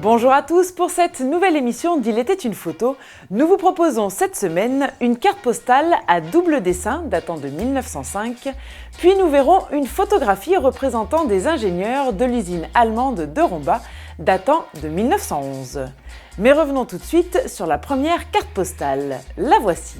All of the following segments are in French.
Bonjour à tous, pour cette nouvelle émission d'Il était une photo, nous vous proposons cette semaine une carte postale à double dessin datant de 1905, puis nous verrons une photographie représentant des ingénieurs de l'usine allemande de Romba datant de 1911. Mais revenons tout de suite sur la première carte postale, la voici.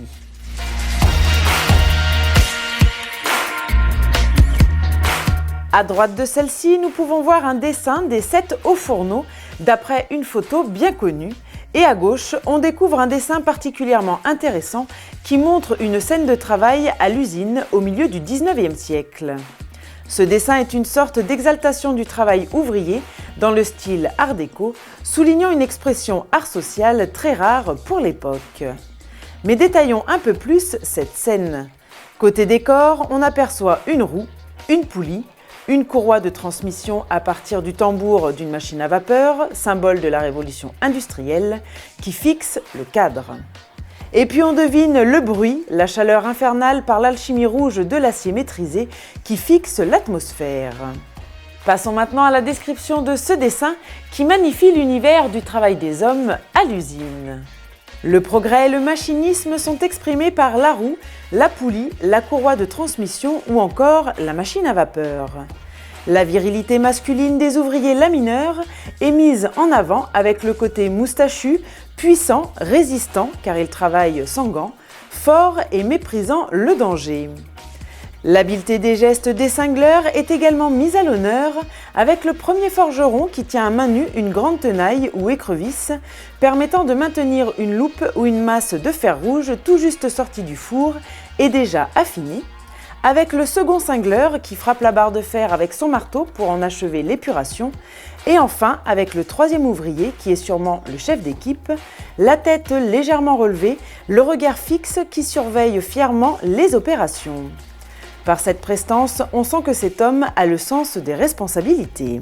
À droite de celle-ci, nous pouvons voir un dessin des 7 hauts fourneaux d'après une photo bien connue. Et à gauche, on découvre un dessin particulièrement intéressant qui montre une scène de travail à l'usine au milieu du 19e siècle. Ce dessin est une sorte d'exaltation du travail ouvrier dans le style art déco, soulignant une expression art social très rare pour l'époque. Mais détaillons un peu plus cette scène. Côté décor, on aperçoit une roue, une poulie, une courroie de transmission à partir du tambour d'une machine à vapeur, symbole de la révolution industrielle, qui fixe le cadre. Et puis on devine le bruit, la chaleur infernale par l'alchimie rouge de l'acier maîtrisé qui fixe l'atmosphère. Passons maintenant à la description de ce dessin qui magnifie l'univers du travail des hommes à l'usine. Le progrès et le machinisme sont exprimés par la roue, la poulie, la courroie de transmission ou encore la machine à vapeur. La virilité masculine des ouvriers lamineurs est mise en avant avec le côté moustachu, puissant, résistant car ils travaillent sans gants, fort et méprisant le danger. L'habileté des gestes des cingleurs est également mise à l'honneur avec le premier forgeron qui tient à main nue une grande tenaille ou écrevisse permettant de maintenir une loupe ou une masse de fer rouge tout juste sortie du four et déjà affinée, avec le second cingleur qui frappe la barre de fer avec son marteau pour en achever l'épuration, et enfin avec le troisième ouvrier qui est sûrement le chef d'équipe, la tête légèrement relevée, le regard fixe qui surveille fièrement les opérations. Par cette prestance, on sent que cet homme a le sens des responsabilités.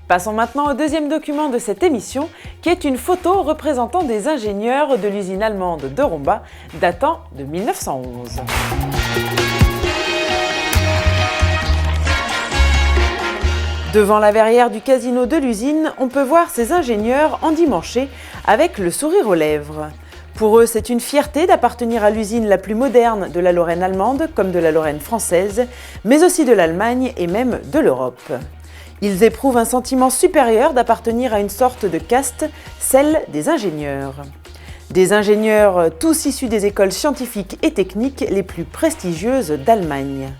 Passons maintenant au deuxième document de cette émission, qui est une photo représentant des ingénieurs de l'usine allemande de Romba, datant de 1911. Devant la verrière du casino de l'usine, on peut voir ces ingénieurs endimanchés avec le sourire aux lèvres. Pour eux, c'est une fierté d'appartenir à l'usine la plus moderne de la Lorraine allemande comme de la Lorraine française, mais aussi de l'Allemagne et même de l'Europe. Ils éprouvent un sentiment supérieur d'appartenir à une sorte de caste, celle des ingénieurs. Des ingénieurs tous issus des écoles scientifiques et techniques les plus prestigieuses d'Allemagne.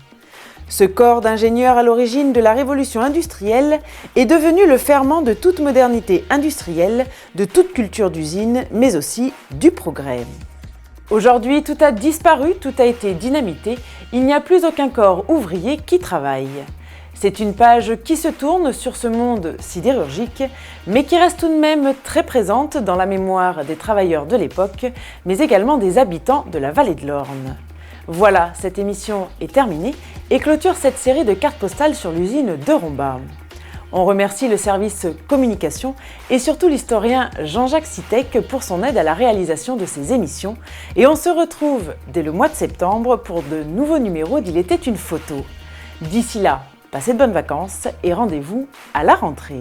Ce corps d'ingénieurs à l'origine de la révolution industrielle est devenu le ferment de toute modernité industrielle, de toute culture d'usine, mais aussi du progrès. Aujourd'hui, tout a disparu, tout a été dynamité, il n'y a plus aucun corps ouvrier qui travaille. C'est une page qui se tourne sur ce monde sidérurgique, mais qui reste tout de même très présente dans la mémoire des travailleurs de l'époque, mais également des habitants de la vallée de l'Orne. Voilà, cette émission est terminée et clôture cette série de cartes postales sur l'usine de Romba. On remercie le service communication et surtout l'historien Jean-Jacques Sitek pour son aide à la réalisation de ces émissions. Et on se retrouve dès le mois de septembre pour de nouveaux numéros d'Il était une photo. D'ici là, passez de bonnes vacances et rendez-vous à la rentrée.